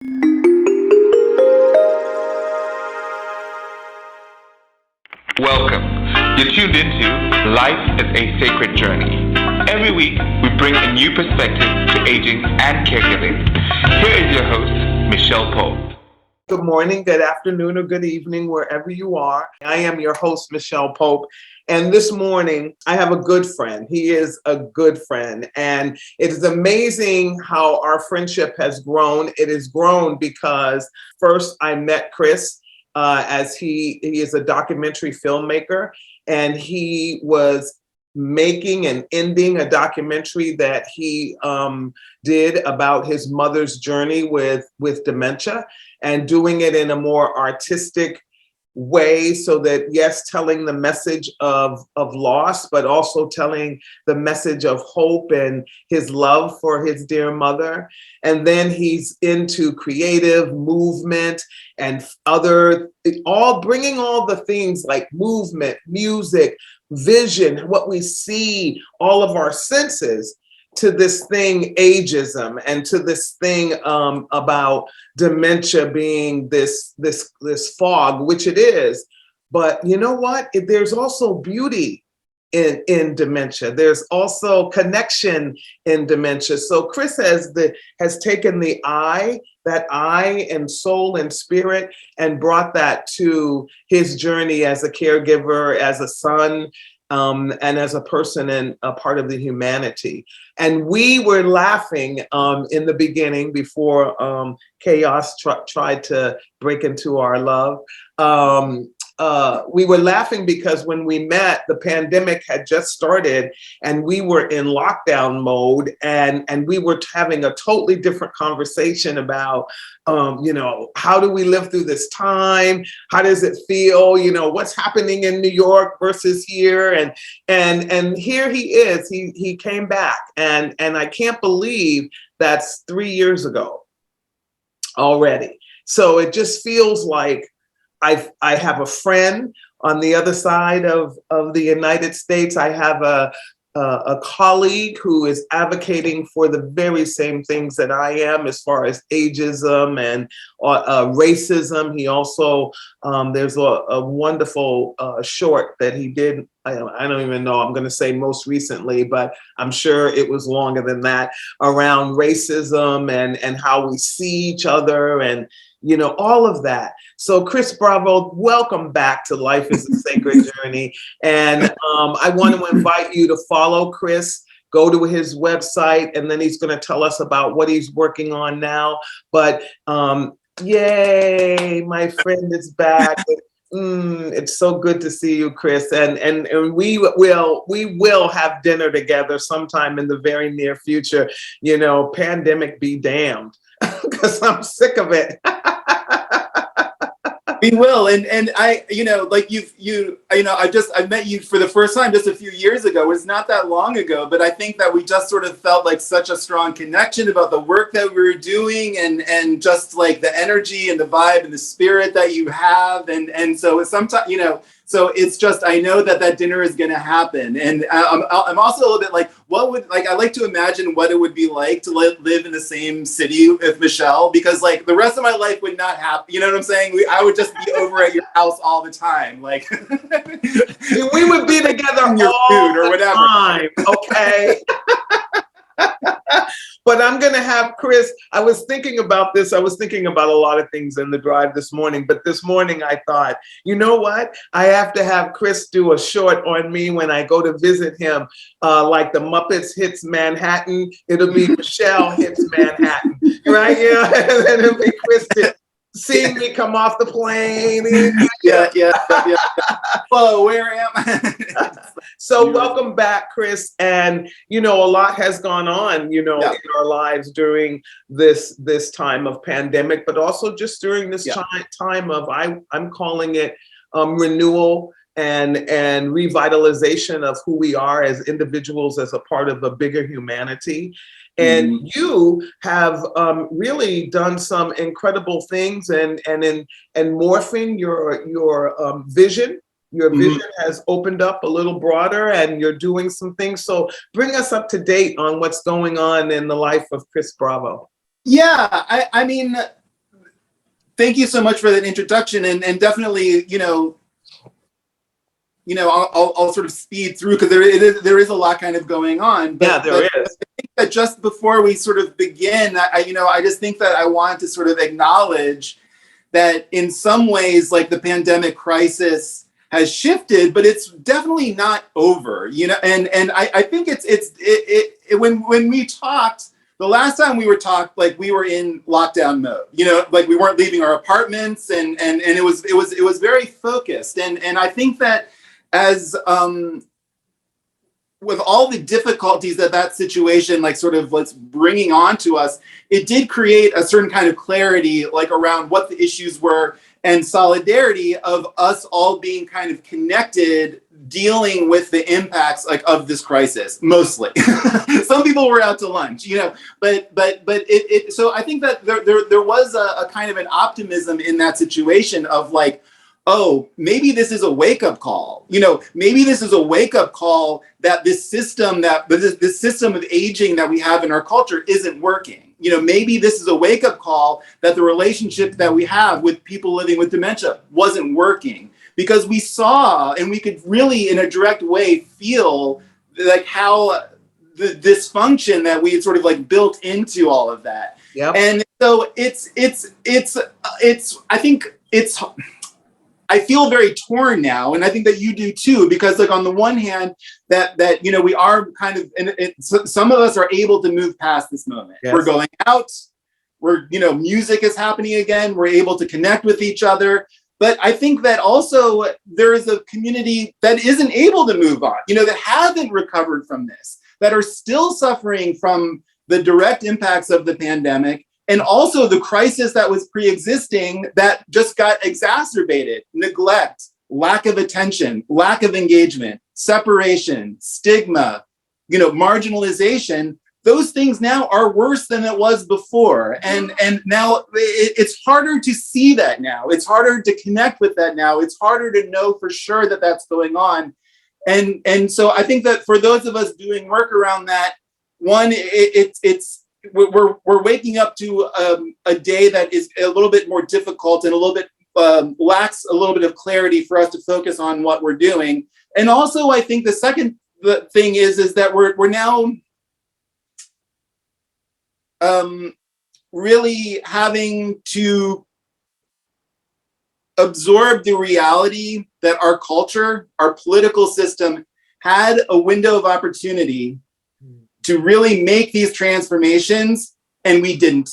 Welcome. You're tuned into Life is a Sacred Journey. Every week, we bring a new perspective to aging and caregiving. Here is your host, Michelle Pope. Good morning, good afternoon, or good evening, wherever you are. I am your host, Michelle Pope. And this morning, I have a good friend. He is a good friend. And it is amazing how our friendship has grown. It has grown because first I met Chris as he is a documentary filmmaker. And he was making and ending a documentary that he did about his mother's journey with dementia, and doing it in a more artistic way, so that, yes, telling the message of loss, but also telling the message of hope and his love for his dear mother. And then he's into creative movement and bringing all the things like movement, music, vision, what we see, all of our senses, to this thing, ageism, and to this thing about dementia being this fog, which it is. But you know what? There's also beauty in dementia. There's also connection in dementia. So Chris has taken that eye and soul and spirit, and brought that to his journey as a caregiver, as a son, and as a person and a part of the humanity. And we were laughing in the beginning before chaos tried to break into our love. We were laughing because when we met, the pandemic had just started and we were in lockdown mode, and we were having a totally different conversation about, how do we live through this time? How does it feel? What's happening in New York versus here? And here he is. He came back, and I can't believe that's 3 years ago already. So it just feels like I have a friend on the other side of the United States. I have a colleague who is advocating for the very same things that I am, as far as ageism and racism. He also, there's a wonderful short that he did. I don't even know, I'm going to say most recently, but I'm sure it was longer than that, around racism and how we see each other, and all of that. So Chris Bravo, welcome back to Life is a Sacred Journey. And I want to invite you to follow Chris, go to his website, and then he's going to tell us about what he's working on now. But yay, my friend is back. It's so good to see you, Chris. And we will have dinner together sometime in the very near future. Pandemic be damned, because I'm sick of it. We will, and I, like I met you for the first time just a few years ago. It's not that long ago, but I think that we just sort of felt like such a strong connection about the work that we were doing, and just like the energy and the vibe and the spirit that you have, and so sometimes, so it's just, I know that dinner is going to happen. And I'm also a little bit like, I like to imagine what it would be like to live in the same city with Michelle, because like the rest of my life would not happen. You know what I'm saying? I would just be over at your house all the time. Like we would be together all the time. Okay. But I'm going to have Chris. I was thinking about this. I was thinking about a lot of things in the drive this morning. But this morning I thought, you know what? I have to have Chris do a short on me when I go to visit him. Like the Muppets hits Manhattan. It'll be Michelle hits Manhattan. Right? And then it'll be Chris seeing me come off the plane. Yeah. Whoa, where am I? So welcome back, Chris. And, a lot has gone on, in our lives during this time of pandemic, but also just during this time of, I'm calling it renewal and revitalization of who we are as individuals, as a part of a bigger humanity. And you have really done some incredible things, and morphing your vision. Your vision has opened up a little broader, and you're doing some things. So bring us up to date on what's going on in the life of Chris Bravo. Yeah, I mean, thank you so much for that introduction, and definitely, I'll sort of speed through because there is a lot kind of going on. But, there is. I think that just before we sort of begin, I just think that I want to sort of acknowledge that in some ways, like the pandemic crisis has shifted, but it's definitely not over. And I think when we talked. The last time we were talked, like we were in lockdown mode, like we weren't leaving our apartments, and it was very focused. And I think that as with all the difficulties that situation like sort of was bringing on to us, it did create a certain kind of clarity like around what the issues were and solidarity of us all being kind of connected, dealing with the impacts like of this crisis. Mostly, some people were out to lunch, but it. So I think that there was a kind of an optimism in that situation of like, oh, maybe this is a wake up call. Maybe this is a wake up call that this system of aging that we have in our culture isn't working. Maybe this is a wake up call that the relationship that we have with people living with dementia wasn't working, because we saw and we could really in a direct way feel like how the dysfunction that we had sort of like built into all of that. Yeah. And so I feel very torn now, and I think that you do too, because like on the one hand, that we are kind of, and some of us are able to move past this moment. Yes. We're going out, music is happening again. We're able to connect with each other. But I think that also there is a community that isn't able to move on, that haven't recovered from this, that are still suffering from the direct impacts of the pandemic. And also the crisis that was pre-existing that just got exacerbated: neglect, lack of attention, lack of engagement, separation, stigma, marginalization. Those things now are worse than it was before. And now it's harder to see that now. It's harder to connect with that now. It's harder to know for sure that that's going on. And so I think that for those of us doing work around that, one, we're waking up to a day that is a little bit more difficult and a little bit lacks a little bit of clarity for us to focus on what we're doing. And also, I think the second thing is that we're now really having to absorb the reality that our culture, our political system had a window of opportunity to really make these transformations, and we didn't,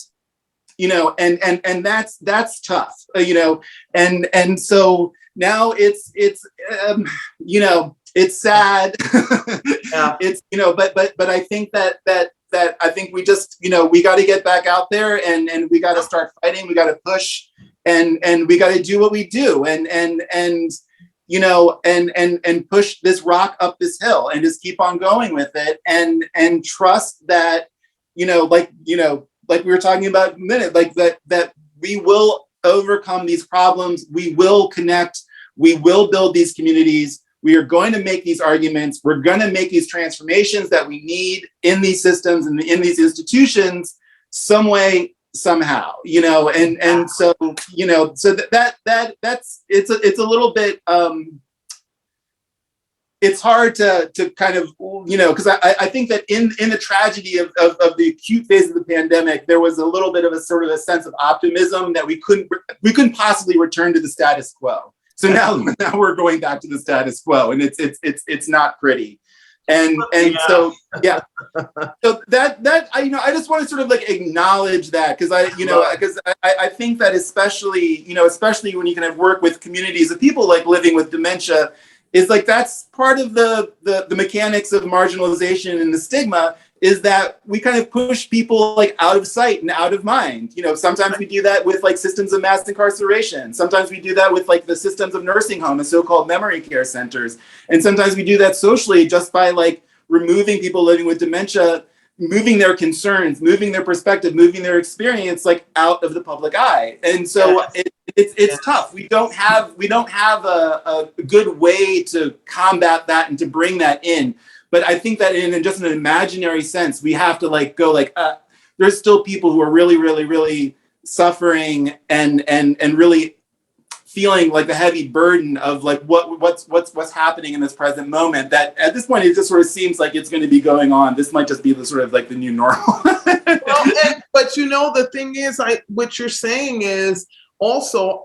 and that's tough, and so now it's sad. Yeah. It's, but I think that I think we just, we got to get back out there and we got to start fighting. We got to push and we got to do what we do and push this rock up this hill and just keep on going with it and trust that, like we were talking about a minute, like that we will overcome these problems. We will connect. We will build these communities. We are going to make these arguments. We're going to make these transformations that we need in these systems and in these institutions some way, somehow, and so, so that's, it's a little bit, it's hard to kind of, because I think that in the tragedy of the acute phase of the pandemic, there was a little bit of a sort of a sense of optimism that we couldn't possibly return to the status quo. So now we're going back to the status quo, and it's not pretty. And so, yeah, so that I just want to sort of like acknowledge that, because I think that especially when you kind of work with communities of people like living with dementia, is like that's part of the mechanics of marginalization and the stigma, is that we kind of push people like out of sight and out of mind. Sometimes we do that with like systems of mass incarceration. Sometimes we do that with like the systems of nursing home and so-called memory care centers. And sometimes we do that socially just by like removing people living with dementia, moving their concerns, moving their perspective, moving their experience like out of the public eye. And so it's tough. We don't have a good way to combat that and to bring that in. But I think that in just an imaginary sense, we have to like go like, there's still people who are really, really, really suffering and really feeling like the heavy burden of like what's happening in this present moment, that at this point it just sort of seems like it's going to be going on. This might just be the sort of like the new normal. But the thing is, what you're saying is also,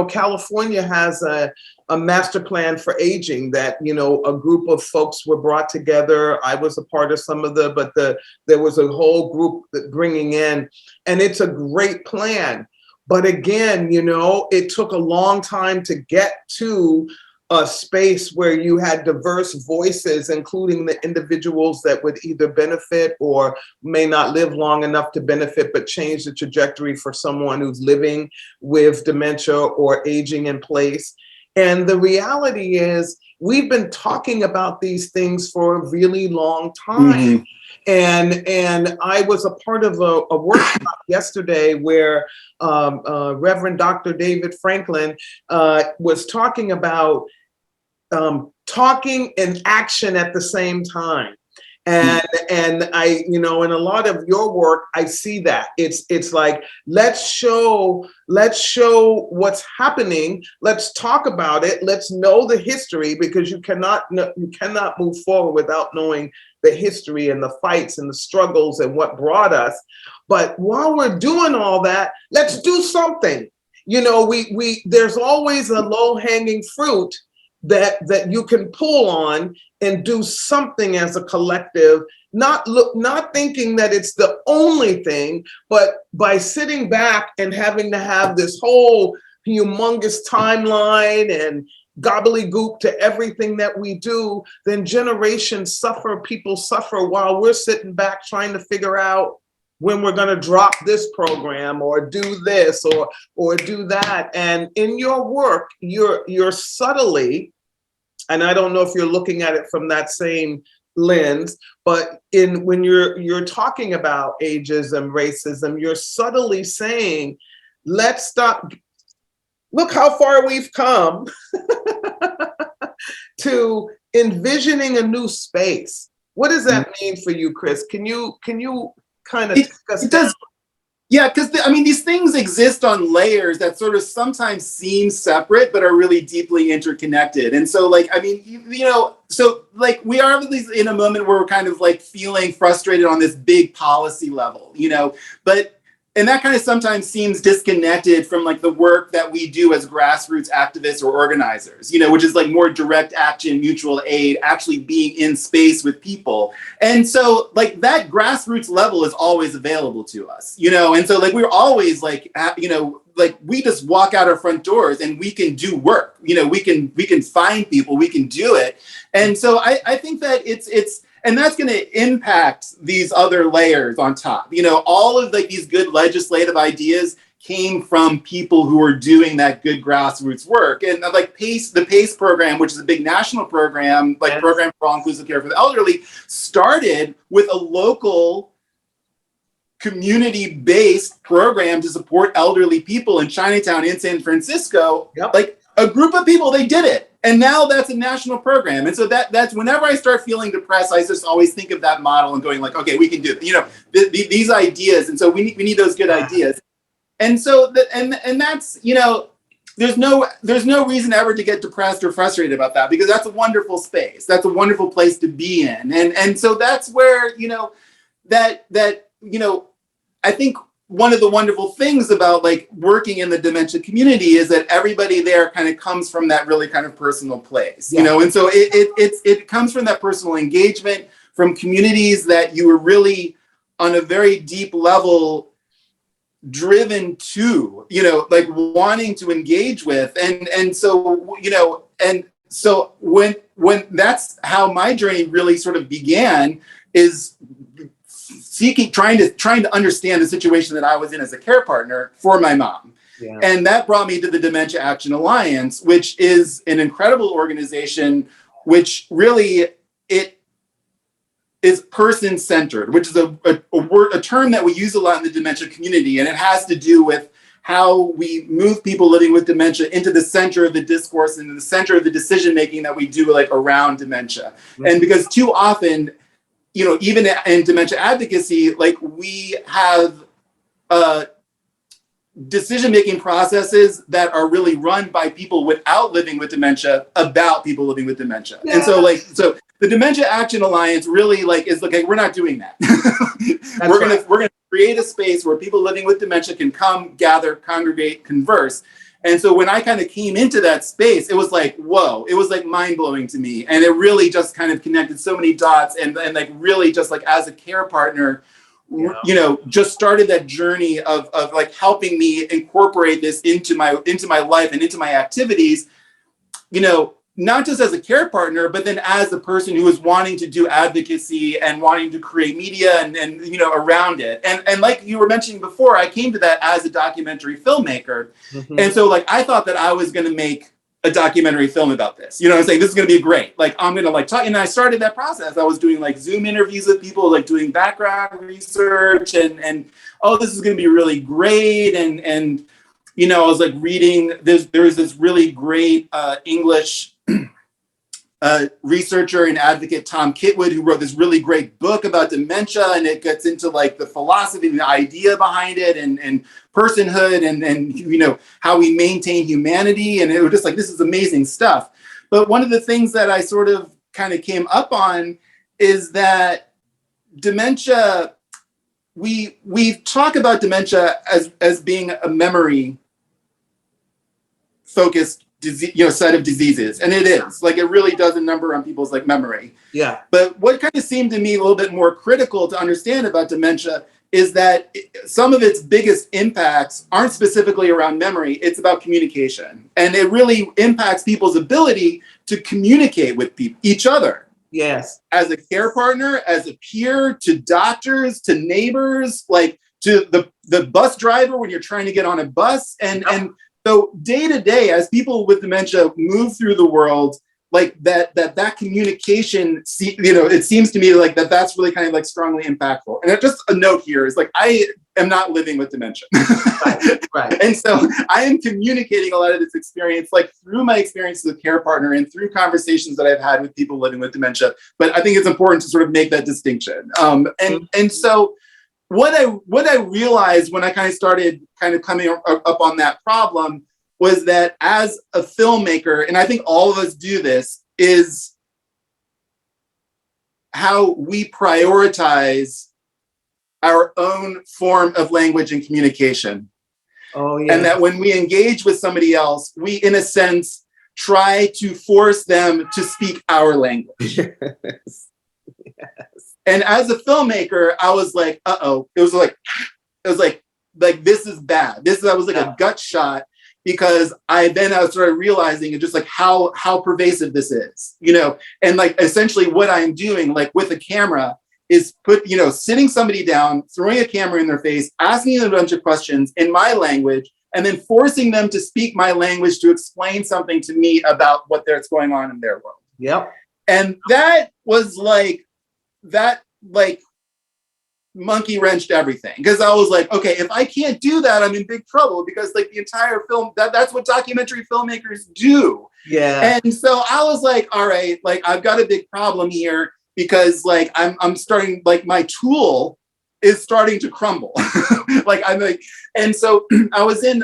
California has a master plan for aging that, a group of folks were brought together. I was a part of some of there was a whole group that bringing in, and it's a great plan. But again, it took a long time to get to a space where you had diverse voices, including the individuals that would either benefit or may not live long enough to benefit, but change the trajectory for someone who's living with dementia or aging in place. And the reality is, we've been talking about these things for a really long time. Mm-hmm. And I was a part of a workshop yesterday where Reverend Dr. David Franklin was talking about talking and action at the same time. And I, in a lot of your work, I see that it's like, let's show what's happening. Let's talk about it. Let's know the history, because you cannot move forward without knowing the history and the fights and the struggles and what brought us. But while we're doing all that, let's do something. There's always a low-hanging fruit that you can pull on and do something as a collective, not thinking that it's the only thing, but by sitting back and having to have this whole humongous timeline and gobbledygook to everything that we do, then generations suffer, people suffer while we're sitting back trying to figure out when we're going to drop this program or do this or do that. And in your work, you're subtly, and I don't know if you're looking at it from that same lens, but when you're talking about ageism, racism, you're subtly saying, let's stop. Look how far we've come to envisioning a new space. What does that mean for you, Chris? Can you kind of take us down? Yeah, because these things exist on layers that sort of sometimes seem separate, but are really deeply interconnected. And so, we are at least in a moment where we're kind of like feeling frustrated on this big policy level, and that kind of sometimes seems disconnected from like the work that we do as grassroots activists or organizers, which is like more direct action, mutual aid, actually being in space with people. And so like that grassroots level is always available to us, and so like we're always like, like we just walk out our front doors and we can do work, we can find people, we can do it. And so I think that it's and that's going to impact these other layers on top. All of like these good legislative ideas came from people who are doing that good grassroots work. And like the PACE program, which is a big national program, like Program for All Inclusive Care for the Elderly, started with a local community-based program to support elderly people in Chinatown in San Francisco. Yep. Like a group of people, they did it. And now that's a national program. And so that's whenever I start feeling depressed, I just always think of that model and going like, okay, we can do it. These ideas. And so we need those good ideas. And so and that's, there's no reason ever to get depressed or frustrated about that, because that's a wonderful space. That's a wonderful place to be in. And so that's where, I think one of the wonderful things about like working in the dementia community is that everybody there kind of comes from that really kind of personal place, and so it comes from that personal engagement, from communities that you were really on a very deep level driven to, like wanting to engage with. And so, and so when that's how my journey really sort of began, is trying to understand the situation that I was in as a care partner for my mom. Yeah. And that brought me to the Dementia Action Alliance, which is an incredible organization, which really it is person-centered, which is a term that we use a lot in the dementia community. And it has to do with how we move people living with dementia into the center of the discourse and in the center of the decision-making that we do like around dementia. Mm-hmm. And because too often, even in dementia advocacy, like we have decision-making processes that are really run by people without living with dementia about people living with dementia. Yeah. And so the Dementia Action Alliance really is we're not doing that. We're gonna create a space where people living with dementia can come, gather, congregate, converse. And so when I kind of came into that space, it was like, whoa, it was like mind blowing to me. And it really just kind of connected so many dots and really just as a care partner, just started that journey of helping me incorporate this into my life and into my activities, not just as a care partner, but then as a person who is wanting to do advocacy and wanting to create media and around it. And like you were mentioning before, I came to that as a documentary filmmaker. Mm-hmm. And so I thought that I was going to make a documentary film about this. I'm saying this is going to be great. I'm going to talk. And I started that process. I was doing Zoom interviews with people, doing background research and this is going to be really great. And I was reading this. There's this really great English researcher and advocate, Tom Kitwood, who wrote this really great book about dementia, and it gets into the philosophy and the idea behind it and personhood and how we maintain humanity. And it was just this is amazing stuff. But one of the things that I sort of kind of came up on is that dementia, we talk about dementia as being a memory focused set of diseases, and it is it really does a number on people's memory. Yeah. But what kind of seemed to me a little bit more critical to understand about dementia is that some of its biggest impacts aren't specifically around memory. It's about communication, and it really impacts people's ability to communicate with each other. Yes. As a care partner, as a peer, to doctors, to neighbors, to the bus driver when you're trying to get on a bus, and so day to day, as people with dementia move through the world, that communication, it seems to me that's really kind of strongly impactful. And just a note here is I am not living with dementia. Right. And so I am communicating a lot of this experience, through my experience as a care partner and through conversations that I've had with people living with dementia. But I think it's important to sort of make that distinction. And so what I realized when I kind of started coming up on that problem was that as a filmmaker, and I think all of us do this, is how we prioritize our own form of language and communication. Oh, yeah. And that when we engage with somebody else, we, in a sense, try to force them to speak our language. Yes. And as a filmmaker, I was like, uh-oh. It was like this is bad. That was a gut shot, because I started realizing just how pervasive this is, and essentially what I'm doing with a camera is sitting somebody down, throwing a camera in their face, asking them a bunch of questions in my language, and then forcing them to speak my language to explain something to me about what's going on in their world. Yep. And that was that monkey wrenched everything, because I was like, okay, if I can't do that, I'm in big trouble, because the entire film, that's what documentary filmmakers do. Yeah. And so I was like, all right, I've got a big problem here, because I'm starting, my tool is starting to crumble. And so I was in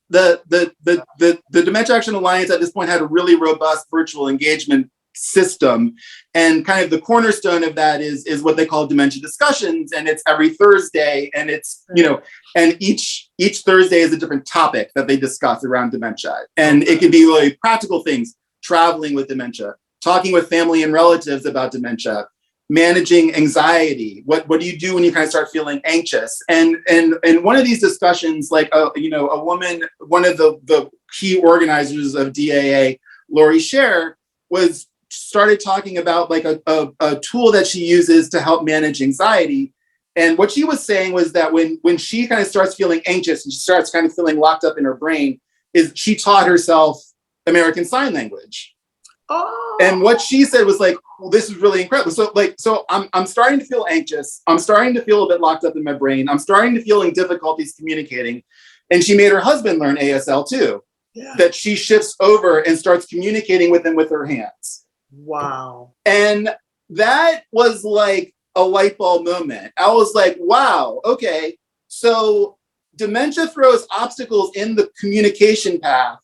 the Dementia Action Alliance at this point had a really robust virtual engagement system, and kind of the cornerstone of that is what they call dementia discussions, and it's every Thursday, and it's and each Thursday is a different topic that they discuss around dementia, and it can be really practical things: traveling with dementia, talking with family and relatives about dementia, managing anxiety. What do you do when you kind of start feeling anxious? And one of these discussions, a woman, one of the key organizers of DAA, Lori Scher, started talking about a tool that she uses to help manage anxiety. And what she was saying was that when she kind of starts feeling anxious and she starts kind of feeling locked up in her brain, is she taught herself American Sign Language. Oh. And what she said was well, this is really incredible. So I'm starting to feel anxious. I'm starting to feel a bit locked up in my brain. I'm starting to feeling difficulties communicating. And she made her husband learn ASL too. Yeah. That she shifts over and starts communicating with him with her hands. Wow. And that was a light bulb moment. I was like, wow, okay. So dementia throws obstacles in the communication path.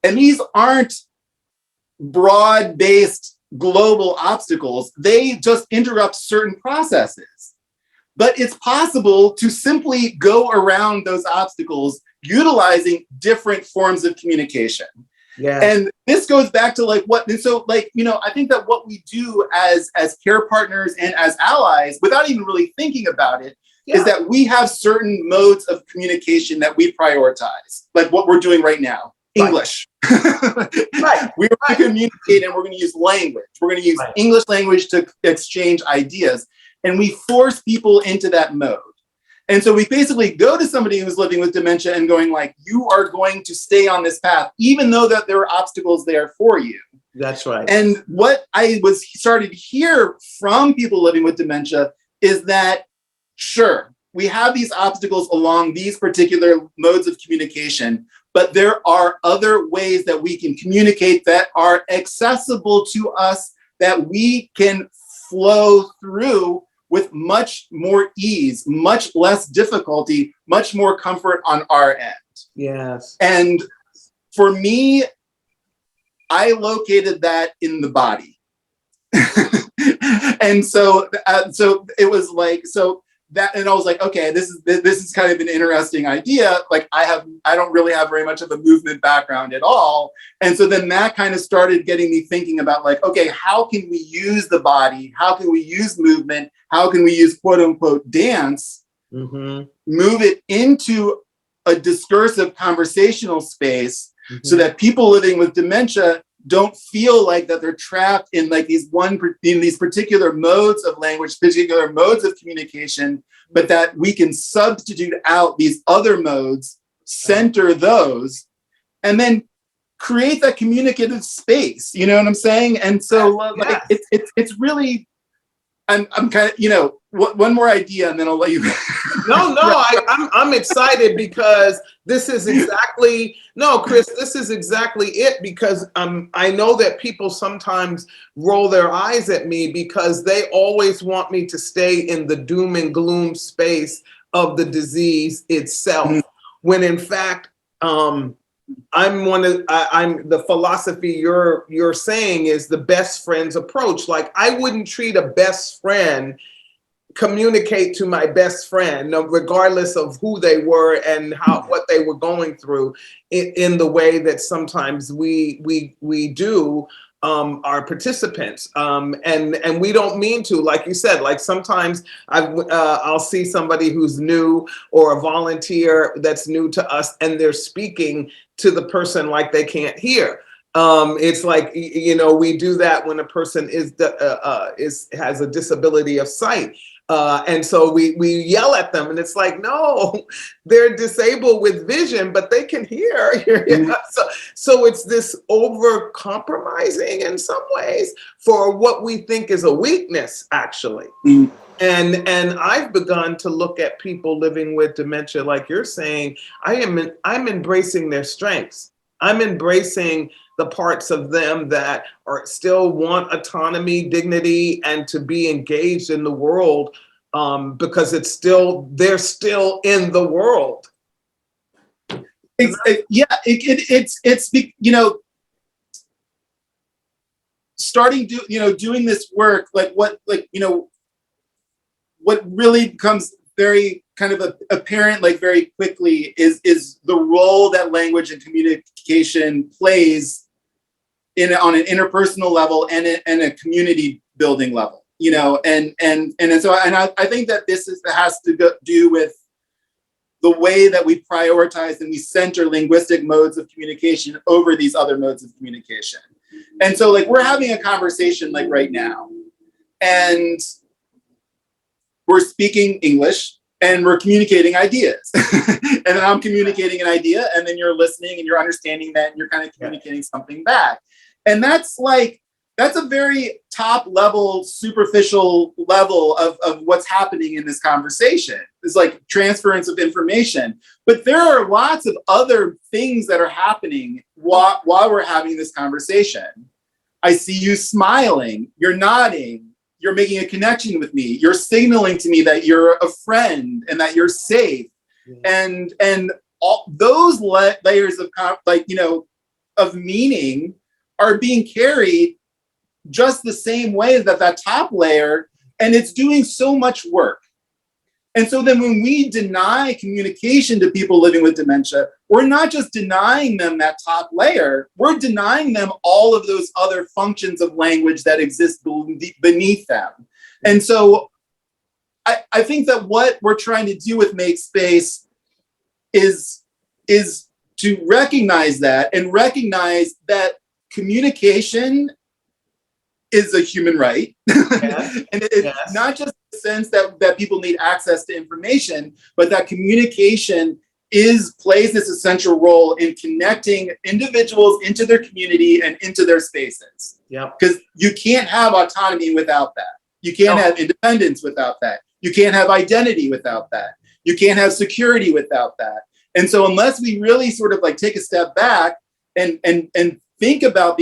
And these aren't broad-based global obstacles. They just interrupt certain processes. But it's possible to simply go around those obstacles utilizing different forms of communication. Yeah. And this goes back to I think that what we do as care partners and as allies, without even really thinking about it, is that we have certain modes of communication that we prioritize, like what we're doing right now. English. Right. We're going to communicate and we're going to use language. We're going to use English language to exchange ideas. And we force people into that mode. And so we basically go to somebody who's living with dementia and going like, you are going to stay on this path, even though that there are obstacles there for you. That's right. And what I was started to hear from people living with dementia is that, sure, we have these obstacles along these particular modes of communication, but there are other ways that we can communicate that are accessible to us, that we can flow through with much more ease, much less difficulty, much more comfort on our end. Yes. And for me, I located that in the body. And so it was like, and I was like, okay, this is kind of an interesting idea. Like I don't really have very much of a movement background at all. And so then that kind of started getting me thinking about like, okay, how can we use the body? How can we use movement? How can we use quote unquote dance, move it into a discursive conversational space so that people living with dementia don't feel like that they're trapped in like these particular modes of language, particular modes of communication, but that we can substitute out these other modes, center those, and then create that communicative space. You know what I'm saying? And so like it's really, I'm kind of, one more idea and then I'll let you. No, I'm excited because this is exactly, Chris, this is exactly it, because I know that people sometimes roll their eyes at me because they always want me to stay in the doom and gloom space of the disease itself, when in fact, I'm the philosophy you're saying is the best friend's approach. Like I wouldn't treat a best friend, communicate to my best friend, regardless of who they were and what they were going through, in the way that sometimes we do our participants, and we don't mean to. Like you said, like sometimes I'll see somebody who's new or a volunteer that's new to us, and they're speaking to the person like they can't hear. It's like, we do that when a person has a disability of sight. And so we yell at them and it's like, no, they're disabled with vision, but they can hear. So it's this over compromising in some ways for what we think is a weakness, actually. And I've begun to look at people living with dementia, like you're saying, I'm embracing their strengths. I'm embracing the parts of them that are still want autonomy, dignity, and to be engaged in the world, because they're still in the world. Starting doing this work, what really becomes very kind of apparent, like very quickly, is the role that language and communication plays on an interpersonal level and a community building level, and I think that has to do with the way that we prioritize and we center linguistic modes of communication over these other modes of communication. And so like we're having a conversation like right now, and we're speaking English and we're communicating ideas. And then I'm communicating an idea, and then you're listening and you're understanding that, and you're kind of communicating something back. And that's a very top level, superficial level of what's happening in this conversation. It's like transference of information. But there are lots of other things that are happening while we're having this conversation. I see you smiling, you're nodding, you're making a connection with me. You're signaling to me that you're a friend and that you're safe. And all those layers of of meaning are being carried just the same way that top layer, and it's doing so much work. And so then when we deny communication to people living with dementia, we're not just denying them that top layer, we're denying them all of those other functions of language that exist beneath them. And so I think that what we're trying to do with Make Space is to recognize that, and recognize that communication is a human right. Yes. And it's not just the sense that people need access to information, but that communication plays this essential role in connecting individuals into their community and into their spaces. Because you can't have autonomy without that. You can't have independence without that. You can't have identity without that. You can't have security without that. And so unless we really sort of like take a step back and think about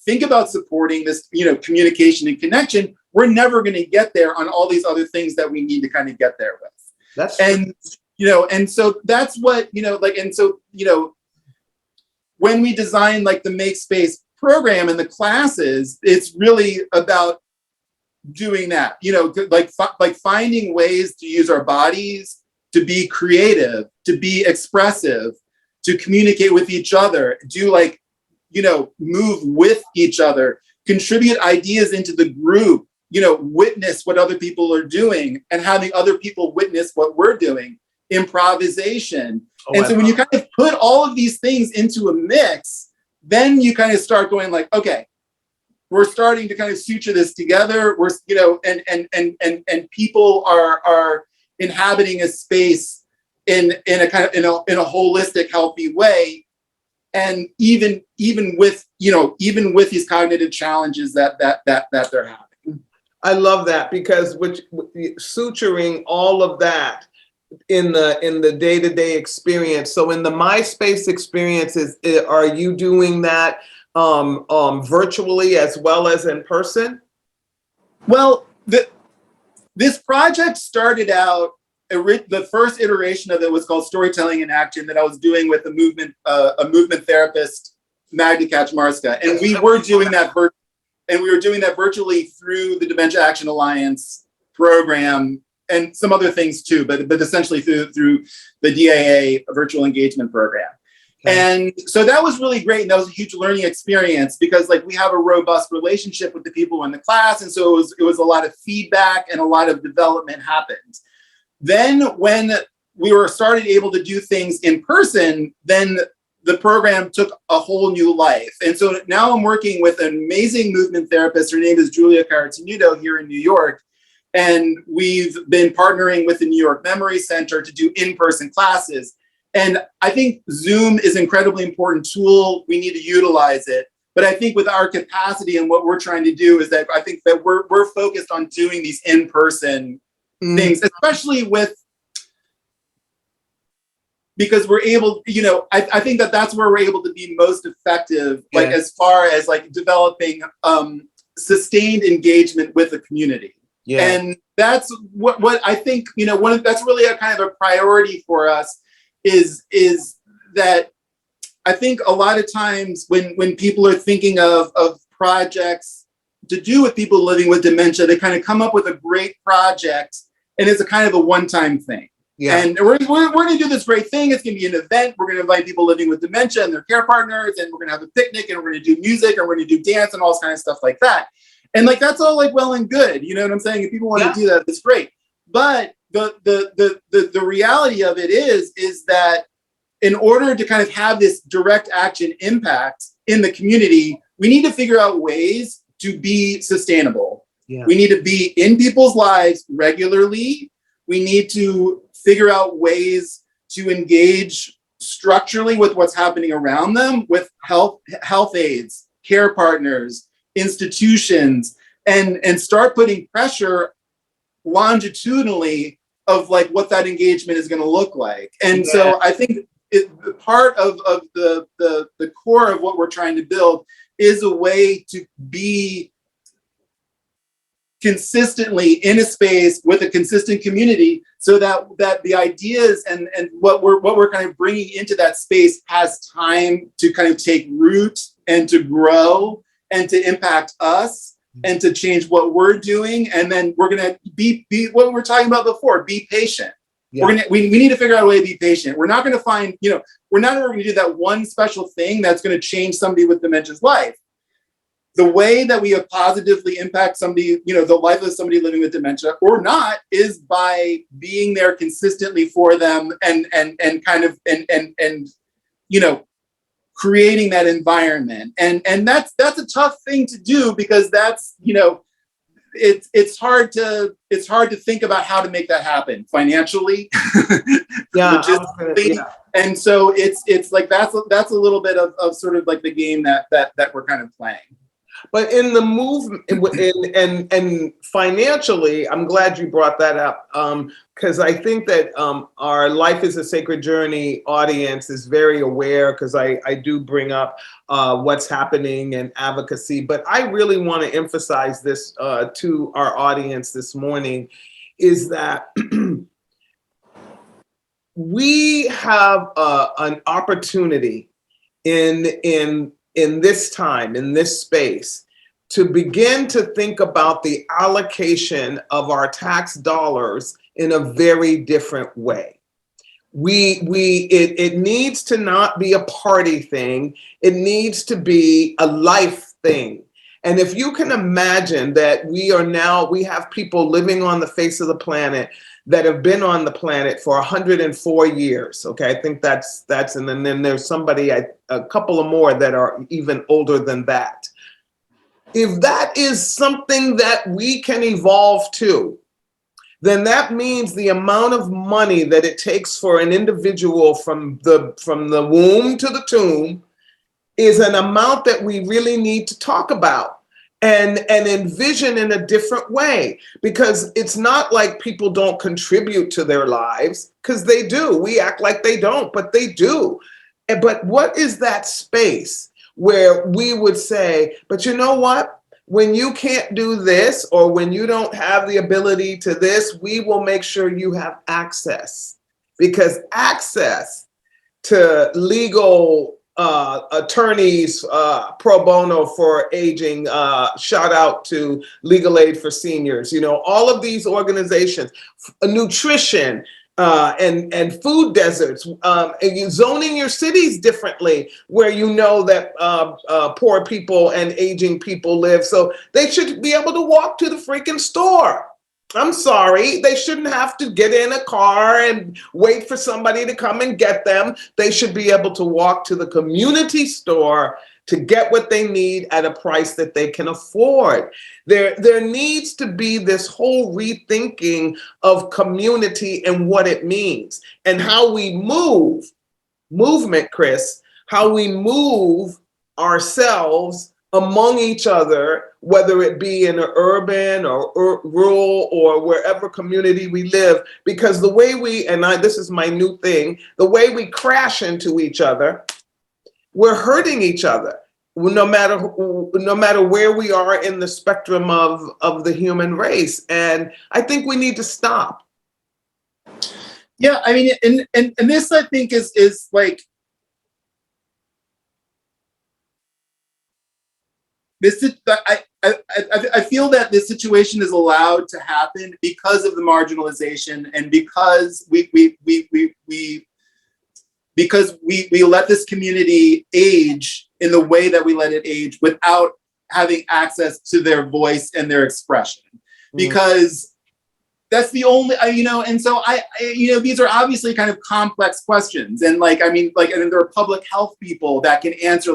think about supporting this, communication and connection, we're never going to get there on all these other things that we need to kind of get there with. That's and so that's what, when we design like the Make Space program and the classes, it's really about doing that, like finding ways to use our bodies, to be creative, to be expressive, to communicate with each other, move with each other, contribute ideas into the group, witness what other people are doing and having other people witness what we're doing, improvisation. And so when you kind of put all of these things into a mix, then you kind of start going like, okay, we're starting to kind of suture this together. We're, and people are inhabiting a space in a kind of in a holistic, healthy way. And even with these cognitive challenges that they're having. I love that, because suturing all of that in the day-to-day experience. So in the MySpace experiences, are you doing that virtually as well as in person? Well, this project started out, the first iteration of it was called Storytelling in Action, that I was doing with a movement therapist, Magda Kaczmarska, and we were doing that virtually through the Dementia Action Alliance program and some other things too, but essentially through the DAA virtual engagement program. Okay. And so that was really great, and that was a huge learning experience, because like we have a robust relationship with the people in the class, and so it was a lot of feedback and a lot of development happened. Then when we were started able to do things in person, then the program took a whole new life. And so now I'm working with an amazing movement therapist. Her name is Julia Caratinudo here in New York. And we've been partnering with the New York Memory Center to do in-person classes. And I think Zoom is an incredibly important tool. We need to utilize it. But I think with our capacity and what we're trying to do is that I think that we're focused on doing these in-person things, especially because we're able, I think that's where we're able to be most effective, like as far as like developing sustained engagement with the community. Yeah. And that's what I think, that's really a kind of a priority for us is that I think a lot of times when people are thinking of projects to do with people living with dementia, they kind of come up with a great project and it's a kind of a one-time thing. Yeah. And we're going to do this great thing. It's going to be an event. We're going to invite people living with dementia and their care partners, and we're going to have a picnic, and we're going to do music, and we're going to do dance and all this kind of stuff like that. And like, that's all like well and good. You know what I'm saying? If people want to do that, it's great. But the reality of it is that in order to kind of have this direct action impact in the community, we need to figure out ways to be sustainable. Yeah. We need to be in people's lives regularly. We need to figure out ways to engage structurally with what's happening around them, with health aides, care partners, institutions, and start putting pressure longitudinally of like what that engagement is going to look like. And so I think part of the core of what we're trying to build is a way to be consistently in a space with a consistent community, so that the ideas and what we're kind of bringing into that space has time to kind of take root and to grow and to impact us and to change what we're doing. And then we're going to be what we were talking about before, be patient. Yeah. We need to figure out a way to be patient. We're not going to find, we're not going to do that one special thing that's going to change somebody with dementia's life. The way that we have positively impact somebody, the life of somebody living with dementia or not, is by being there consistently for them and creating that environment. And that's a tough thing to do, because that's, it's hard to think about how to make that happen financially. Yeah. And so it's like that's a little bit of sort of like the game that we're kind of playing. But in the movement and financially, I'm glad you brought that up, because I think that our Life is a Sacred Journey audience is very aware, because I do bring up what's happening in advocacy. But I really want to emphasize this to our audience this morning, is that we have an opportunity in this time, in this space, to begin to think about the allocation of our tax dollars in a very different way. It needs to not be a party thing. It needs to be a life thing. And if you can imagine that we have people living on the face of the planet that have been on the planet for 104 years. Okay, I think that's and then there's a couple of more that are even older than that. If that is something that we can evolve to, then that means the amount of money that it takes for an individual from the womb to the tomb is an amount that we really need to talk about and envision in a different way, because it's not like people don't contribute to their lives, because they do. We act like they don't, but they do. But what is that space where we would say, but you know what? When you can't do this, or when you don't have the ability to this, we will make sure you have access, because access to legal attorneys pro bono for aging, shout out to Legal Aid for Seniors, all of these organizations, nutrition, and food deserts, and zoning your cities differently, where that poor people and aging people live. So they should be able to walk to the freaking store. I'm sorry, they shouldn't have to get in a car and wait for somebody to come and get them. They should be able to walk to the community store to get what they need at a price that they can afford. There needs to be this whole rethinking of community and what it means, and how we movement, Chris, how we move ourselves among each other, whether it be in an urban or rural or wherever community we live, because the way this is my new thing, the way we crash into each other, we're hurting each other, no matter where we are in the spectrum of the human race. And I think we need to stop. Yeah, I mean, and this, I think, is like, I feel that this situation is allowed to happen because of the marginalization, and because we let this community age in the way that we let it age, without having access to their voice and their expression. Because that's the only, and so these are obviously kind of complex questions. And and there are public health people that can answer,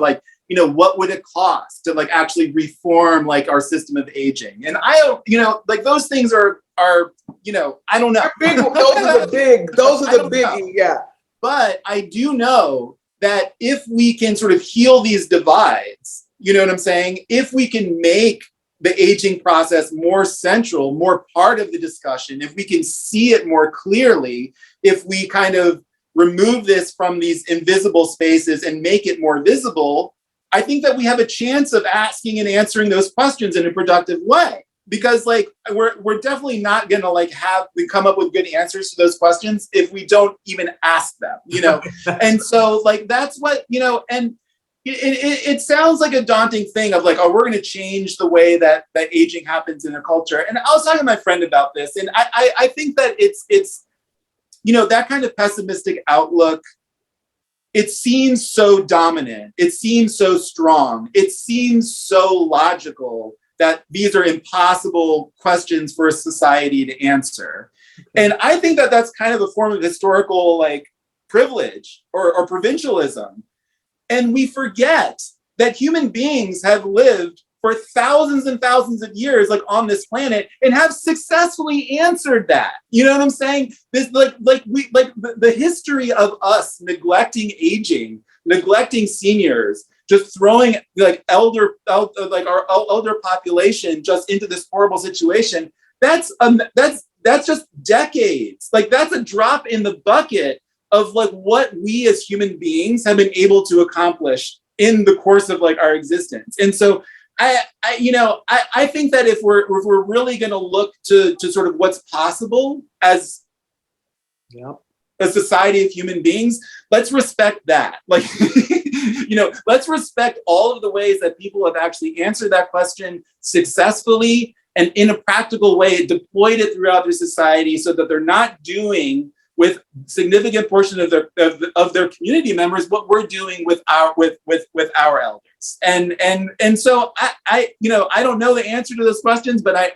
what would it cost to actually reform our system of aging? And I don't, those things are I don't know. Those are the big, yeah. But I do know that if we can sort of heal these divides, you know what I'm saying? If we can make the aging process more central, more part of the discussion, if we can see it more clearly, if we kind of remove this from these invisible spaces and make it more visible, I think that we have a chance of asking and answering those questions in a productive way. because like we're definitely not gonna like come up with good answers to those questions if we don't even ask them, you know. And so like that's what, you know, and it sounds like a daunting thing of like, oh, we're going to change the way that aging happens in a culture. And I was talking to my friend about this, and I think that it's you know, that kind of pessimistic outlook, it seems so dominant, it seems so strong, it seems so logical that these are impossible questions for a society to answer. And I think that that's kind of a form of historical like privilege or provincialism. And we forget that human beings have lived for thousands and thousands of years, like on this planet, and have successfully answered that. You know what I'm saying? This the history of us neglecting aging, neglecting seniors, just throwing like our elder population just into this horrible situation. That's just decades. Like that's a drop in the bucket of like what we as human beings have been able to accomplish in the course of like our existence. And so I think that if we're really going to look to sort of what's possible as a society of human beings, let's respect that. Like, you know, let's respect all of the ways that people have actually answered that question successfully and in a practical way, deployed it throughout their society so that they're not doing with significant portion of their community members what we're doing with our elders. And so I you know, I don't know the answer to those questions, but I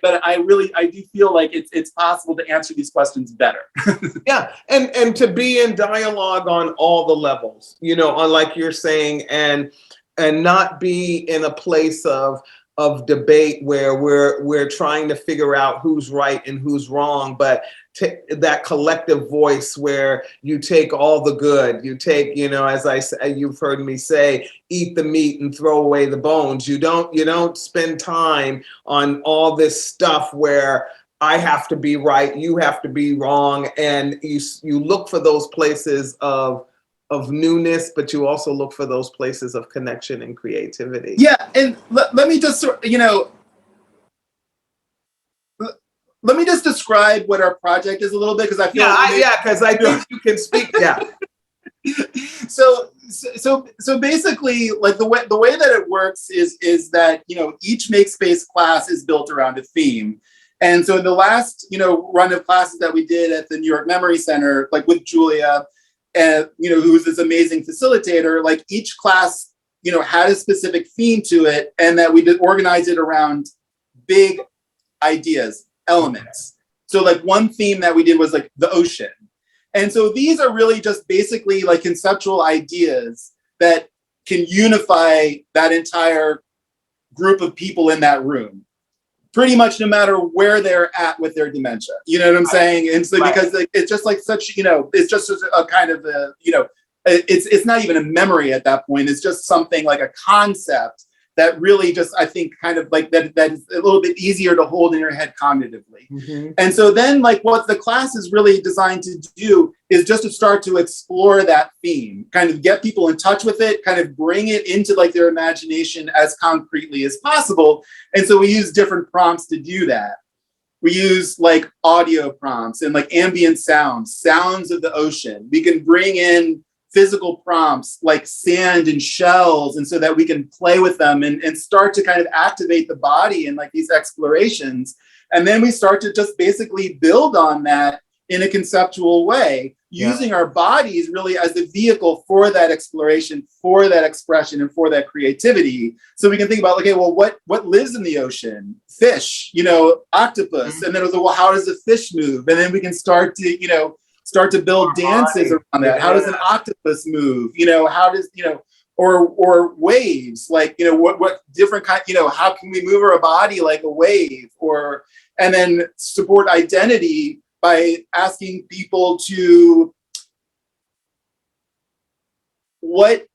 do feel like it's possible to answer these questions better. Yeah, and to be in dialogue on all the levels, you know, on like you're saying, and not be in a place of debate where we're trying to figure out who's right and who's wrong, but that collective voice where you take all the good, you take, you know, as I say, you've heard me say, eat the meat and throw away the bones. You don't spend time on all this stuff where I have to be right, you have to be wrong, and you look for those places of newness, but you also look for those places of connection and creativity. Yeah, and let me just, you know, let me just describe what our project is a little bit, because I feel because I think you can speak. Yeah. So basically, like the way that it works is that, you know, each Makespace class is built around a theme. And so in the last, you know, run of classes that we did at the New York Memory Center, like with Julia, and you know, who's this amazing facilitator, like each class, you know, had a specific theme to it, and that we did organize it around big ideas, elements. So like one theme that we did was like the ocean. And so these are really just basically like conceptual ideas that can unify that entire group of people in that room, pretty much no matter where they're at with their dementia. You know what I'm saying? And so because like, it's just like such, you know, it's just a kind of a, you know, it's not even a memory at that point. It's just something like a concept that really just, I think, kind of like that is a little bit easier to hold in your head cognitively. Mm-hmm. And so then like what the class is really designed to do is just to start to explore that theme, kind of get people in touch with it, kind of bring it into like their imagination as concretely as possible. And so we use different prompts to do that. We use like audio prompts and like ambient sounds of the ocean. We can bring in physical prompts like sand and shells, and so that we can play with them and start to kind of activate the body in like these explorations. And then we start to just basically build on that in a conceptual way, using our bodies really as the vehicle for that exploration, for that expression, and for that creativity. So we can think about, okay, well, what lives in the ocean? Fish, you know, octopus. Mm-hmm. And then it was, well, how does the fish move? And then we can start to, you know, build dances around that. How does an octopus move? You know, how does, you know, or waves, like, you know, what different kind, you know, how can we move our body like a wave? Or, and then support identity by asking people to, what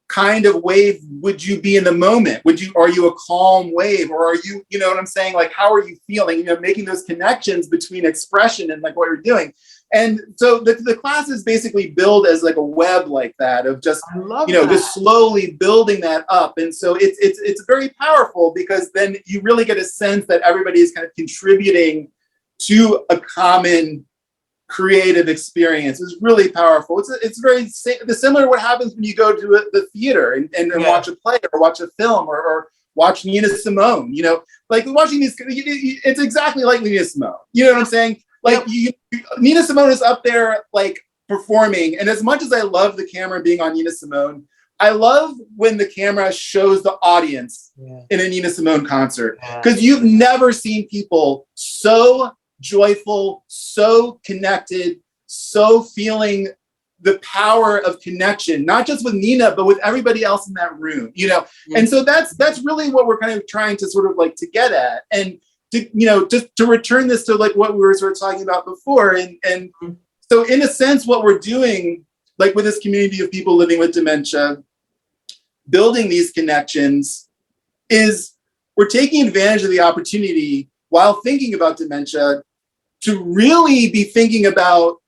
kind of wave would you be in the moment? Are you a calm wave, or are you, you know what I'm saying? Like, how are you feeling? You know, making those connections between expression and like what you're doing. And so the classes basically build as like a web like that of just, just slowly building that up. And so it's very powerful because then you really get a sense that everybody is kind of contributing to a common creative experience. Is really powerful. It's very similar to what happens when you go to the theater and watch a play or watch a film or watch Nina Simone. Like watching these, it's exactly like Nina Simone. You know what I'm saying? Like Nina Simone is up there like performing, and as much as I love the camera being on Nina Simone, I love when the camera shows the audience in a Nina Simone concert, because you've never seen people so joyful, so connected, so feeling the power of connection, not just with Nina, but with everybody else in that room, And so that's really what we're kind of trying to sort of like to get at. And just to return this to like what we were sort of talking about before. And so in a sense, what we're doing, like with this community of people living with dementia, building these connections, is we're taking advantage of the opportunity while thinking about dementia to really be thinking about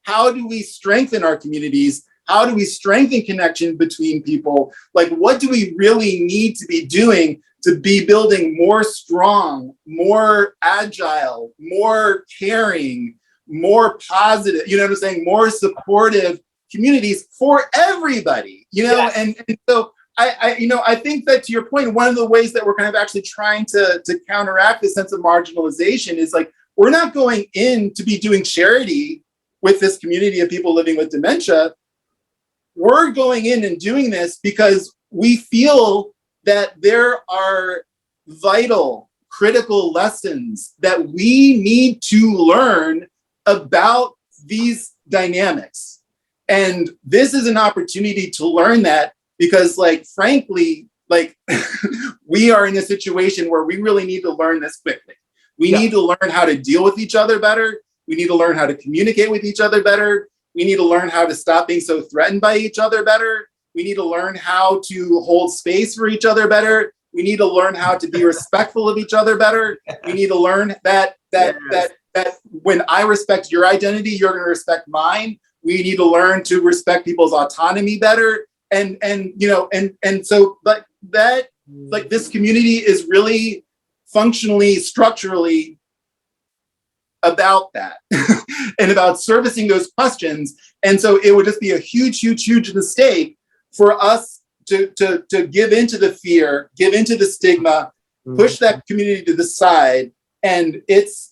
how do we strengthen our communities? How do we strengthen connection between people? Like, what do we really need to be doing to be building more strong, more agile, more caring, more positive, you know what I'm saying, more supportive communities for everybody, And so I think that, to your point, one of the ways that we're kind of actually trying to counteract this sense of marginalization is like, we're not going in to be doing charity with this community of people living with dementia. We're going in and doing this because we feel that there are vital, critical lessons that we need to learn about these dynamics. And this is an opportunity to learn that because, like, frankly, like, we are in a situation where we really need to learn this quickly. We need to learn how to deal with each other better. We need to learn how to communicate with each other better. We need to learn how to stop being so threatened by each other better. We need to learn how to hold space for each other better. We need to learn how to be respectful of each other better. We need to learn that when I respect your identity, you're going to respect mine. We need to learn to respect people's autonomy better. And so like that, like this community is really functionally, structurally about that and about servicing those questions. And so it would just be a huge mistake for us to give into the fear, give into the stigma, push that community to the side. And it's,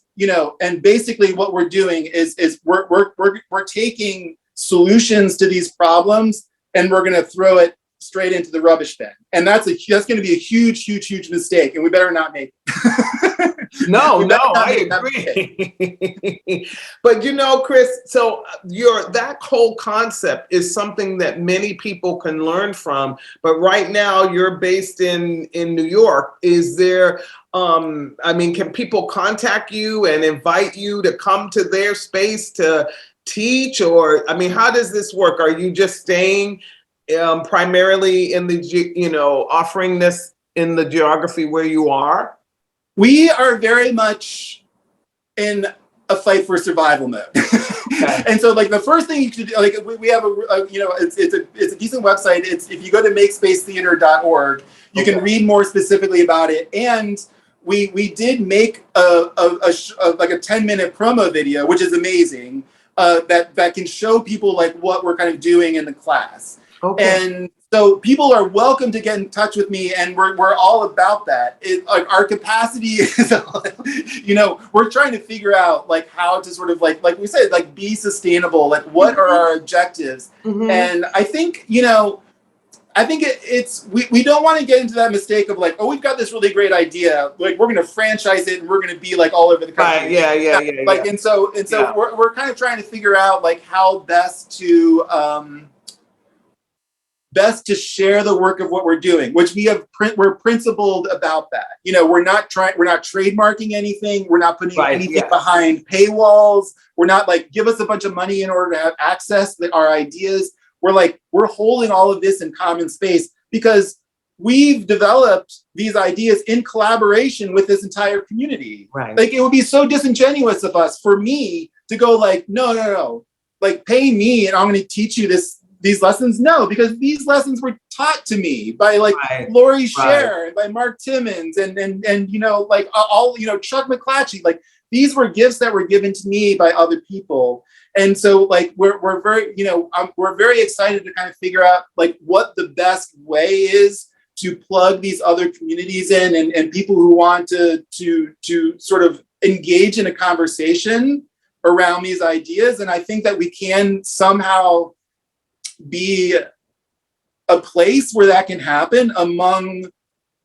and basically what we're doing is we're taking solutions to these problems and we're going to throw it straight into the rubbish bin. And that's going to be a huge mistake, and we better not make it. No, I agree. But Chris, so that whole concept is something that many people can learn from. But right now you're based in New York. Is there, can people contact you and invite you to come to their space to teach? Or, how does this work? Are you just staying primarily in the, offering this in the geography where you are? We are very much in a fight for survival mode. Okay. And so, like, the first thing you should do, like, we have it's a decent website. It's, if you go to makespacetheater.org, you can read more specifically about it. And we did make a 10-minute promo video, which is amazing, that can show people like what we're kind of doing in the class. Okay. And so people are welcome to get in touch with me, and we're all about that. Our capacity is, we're trying to figure out like how to sort of like we said, like be sustainable. Like what are our objectives? Mm-hmm. And I think it's we don't want to get into that mistake of like, oh, we've got this really great idea, like we're going to franchise it and we're going to be like all over the country. Right. Yeah. Like and so we're kind of trying to figure out like how best to share the work of what we're doing, which we're principled about that. We're not trademarking anything. We're not putting anything behind paywalls. We're not like, give us a bunch of money in order to have access to our ideas. We're holding all of this in common space because we've developed these ideas in collaboration with this entire community. Right. Like, it would be so disingenuous of us, for me, to go like, no, like pay me and I'm going to teach you these lessons. No, because these lessons were taught to me by like Lori Sher and by Mark Timmons and like all, Chuck McClatchy. Like these were gifts that were given to me by other people. And so like we're very, we're very excited to kind of figure out like what the best way is to plug these other communities in and people who want to sort of engage in a conversation around these ideas. And I think that we can somehow be a place where that can happen among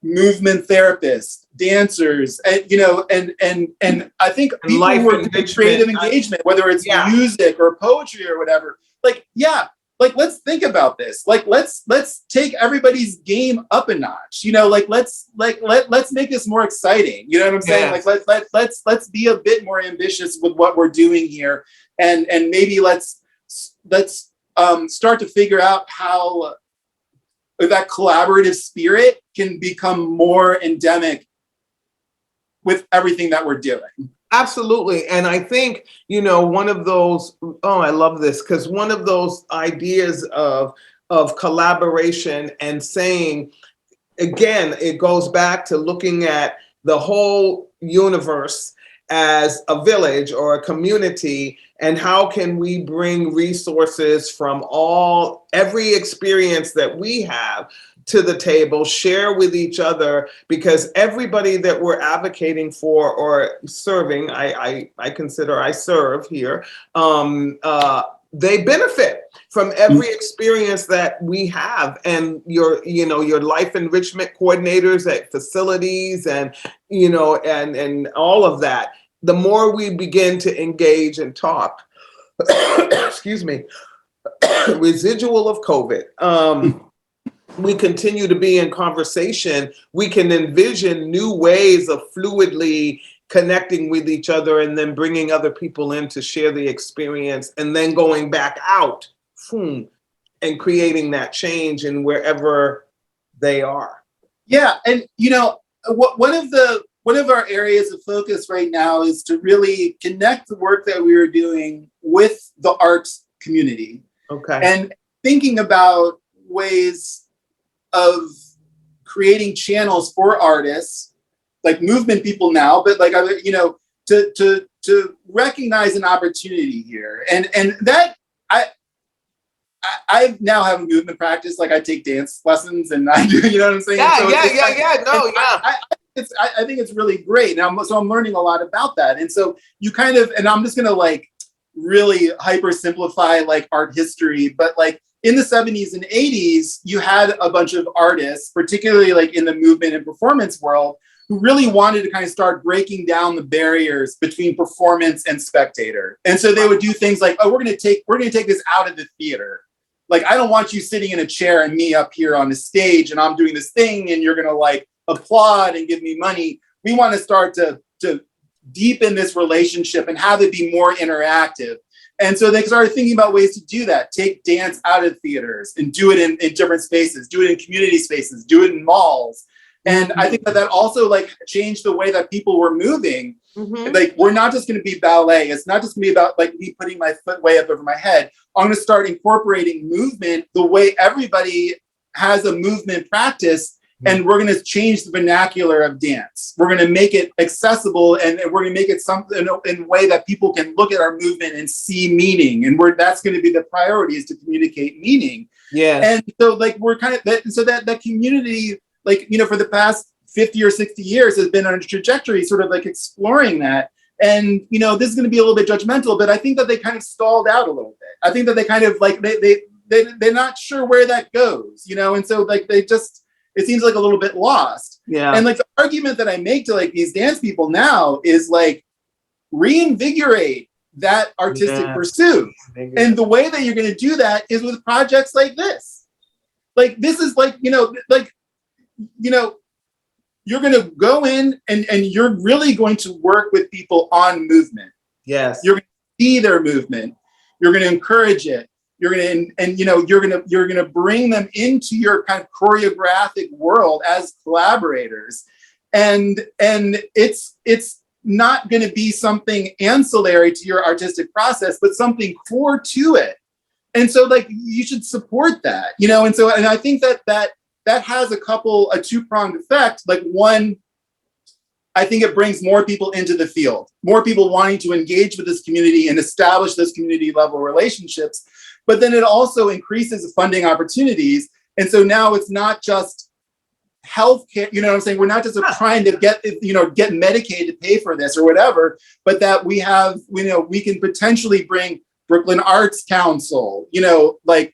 movement therapists, dancers, and I think people who are doing creative engagement, whether it's music or poetry or whatever, let's think about this. Like, let's take everybody's game up a notch. Let's make this more exciting. You know what I'm saying? Like, let's be a bit more ambitious with what we're doing here, and maybe let's start to figure out how that collaborative spirit can become more endemic with everything that we're doing. Absolutely. And I think, one of those, I love this, because one of those ideas of collaboration and saying, again, it goes back to looking at the whole universe as a village or a community, and how can we bring resources from every experience that we have to the table, share with each other, because everybody that we're advocating for or serving, I consider I serve here, they benefit from every experience that we have. And your life enrichment coordinators at facilities and all of that, the more we begin to engage and talk, excuse me, residual of COVID, we continue to be in conversation, we can envision new ways of fluidly connecting with each other and then bringing other people in to share the experience and then going back out and creating that change in wherever they are. Yeah. And, one of our areas of focus right now is to really connect the work that we are doing with the arts community. Okay. And thinking about ways of creating channels for artists, like movement people now, but like, to recognize an opportunity here. And that I now have a movement practice. Like I take dance lessons and I do, you know what I'm saying? I think it's really great. Now, so I'm learning a lot about that. And so you kind of, and I'm just going to like really hyper simplify like art history, but like in the 70s and 80s, you had a bunch of artists, particularly like in the movement and performance world, who really wanted to kind of start breaking down the barriers between performance and spectator. And so they would do things like, we're going to take this out of the theater. Like, I don't want you sitting in a chair and me up here on the stage and I'm doing this thing and you're going to like applaud and give me money. We want to start to deepen this relationship and have it be more interactive. And so they started thinking about ways to do that. Take dance out of theaters and do it in different spaces, do it in community spaces, do it in malls. And I think that also like changed the way that people were moving. Mm-hmm. Like, we're not just going to be ballet. It's not just going to be about like me putting my foot way up over my head. I'm going to start incorporating movement the way everybody has a movement practice. And we're going to change the vernacular of dance. We're going to make it accessible, and we're going to make it something in a way that people can look at our movement and see meaning. And that's going to be the priority, is to communicate meaning. Yeah. And so like we're kind of that community, like, for the past 50 or 60 years has been on a trajectory sort of like exploring that. And, this is going to be a little bit judgmental, but I think that they kind of stalled out a little bit. I think that they kind of like, they're not sure where that goes, and so like it seems like a little bit lost. Yeah. And like the argument that I make to like these dance people now is like, reinvigorate that artistic pursuit. And the way that you're going to do that is with projects like this. Like, this is like, you're going to go in and you're really going to work with people on movement. Yes. You're going to see their movement. You're going to encourage it. You're going to, you're going to bring them into your kind of choreographic world as collaborators. And it's not going to be something ancillary to your artistic process, but something core to it. And so like, you should support that, you know? And I think that has a two-pronged effect. Like one, I think it brings more people into the field, more people wanting to engage with this community and establish those community level relationships. But then it also increases funding opportunities. And so now it's not just healthcare, you know what I'm saying? We're not just trying to get Medicaid to pay for this or whatever, but that we can potentially bring Brooklyn Arts Council, like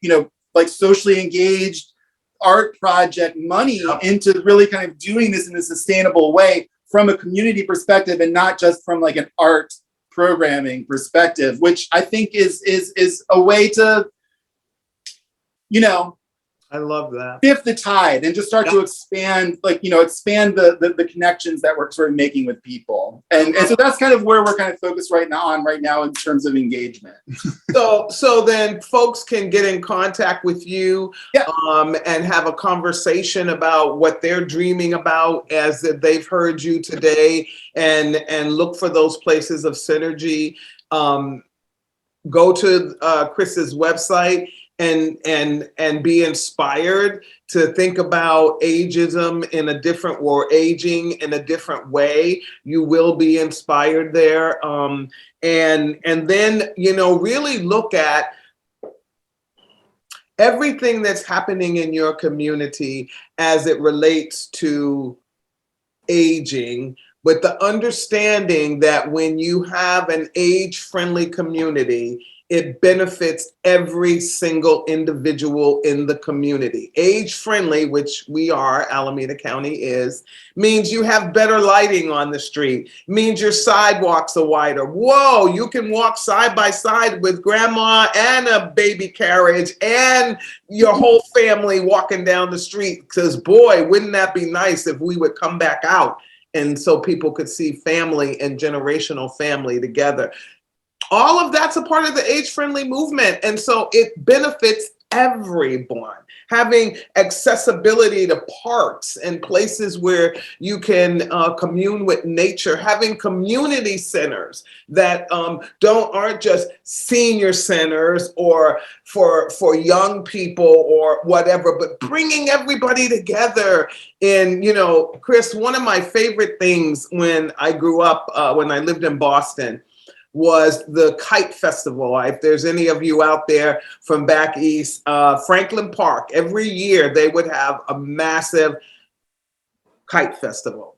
socially engaged art project money into really kind of doing this in a sustainable way from a community perspective and not just from like an art programming perspective, which I think is a way to, I love that. Shift the tide and just start to expand the connections that we're sort of making with people. And so that's kind of where we're kind of focused right now in terms of engagement. So then folks can get in contact with you and have a conversation about what they're dreaming about as they've heard you today and look for those places of synergy. Go to Chris's website and be inspired to think about ageism in a different or aging in a different way. You will be inspired there. And then, really look at everything that's happening in your community as it relates to aging, with the understanding that when you have an age-friendly community, it benefits every single individual in the community. Age-friendly, which we are, Alameda County is, means you have better lighting on the street, means your sidewalks are wider. Whoa, you can walk side by side with grandma and a baby carriage and your whole family walking down the street. Because boy, wouldn't that be nice if we would come back out and so people could see family and generational family together. All of that's a part of the age-friendly movement. And so it benefits everyone. Having accessibility to parks and places where you can commune with nature, having community centers that aren't just senior centers or for young people or whatever, but bringing everybody together. And, Chris, one of my favorite things when I grew up, when I lived in Boston, was the Kite Festival. If there's any of you out there from back east, Franklin Park, every year they would have a massive kite festival.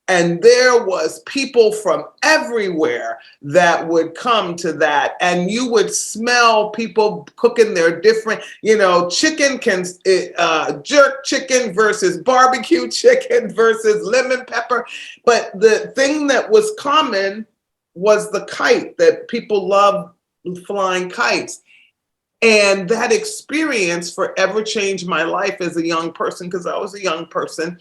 And there was people from everywhere that would come to that. And you would smell people cooking their different, chicken jerk chicken versus barbecue chicken versus lemon pepper. But the thing that was common was the kite, that people love flying kites. And that experience forever changed my life as a young person, because I was a young person,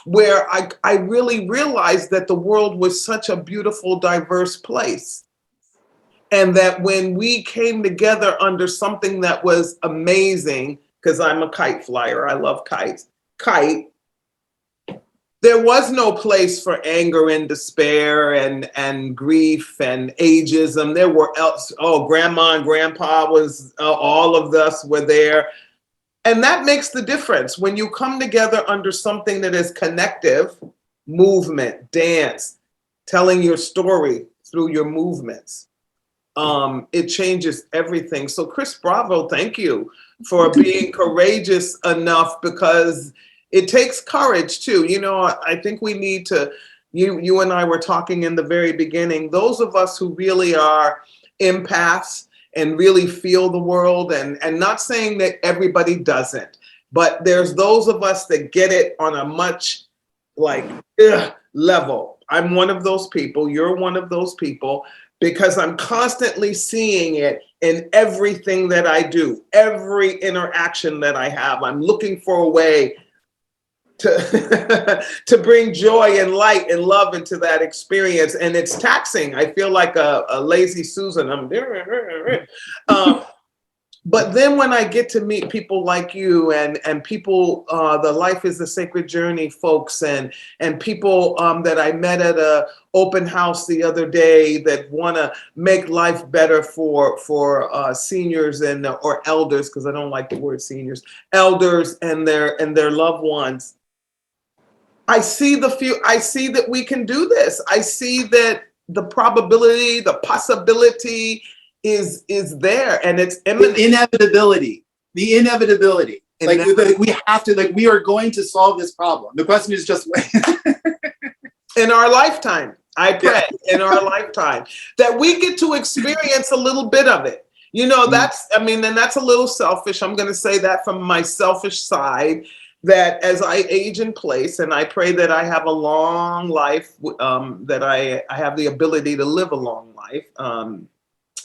where I really realized that the world was such a beautiful, diverse place. And that when we came together under something that was amazing, because I'm a kite flyer, I love kites, there was no place for anger and despair and grief and ageism. There were grandma and grandpa was, all of us were there. And that makes the difference. When you come together under something that is connective, movement, dance, telling your story through your movements, it changes everything. So Chris Bravo, thank you for being courageous enough, because it takes courage too. I think we need to, you and I were talking in the very beginning, those of us who really are empaths and really feel the world, and not saying that everybody doesn't, but there's those of us that get it on a much level. I'm one of those people. You're one of those people, because I'm constantly seeing it in everything that I do, every interaction that I have. I'm looking for a way to bring joy and light and love into that experience. And it's taxing. I feel like a lazy Susan. But then when I get to meet people like you and people, the Life is a Sacred Journey folks and people that I met at a open house the other day that want to make life better for seniors and or elders, because I don't like the word seniors, elders and their loved ones. I see that we can do this. I see that the probability, the possibility is there, and it's imminent. The inevitability. Like we have to, like, we are going to solve this problem. The question is just when. In our lifetime, I pray, in our lifetime, that we get to experience a little bit of it. You know, that's, I mean, and that's a little selfish. I'm going to say that from my selfish side, that as I age in place, and I pray that I have a long life, that I have the ability to live a long life.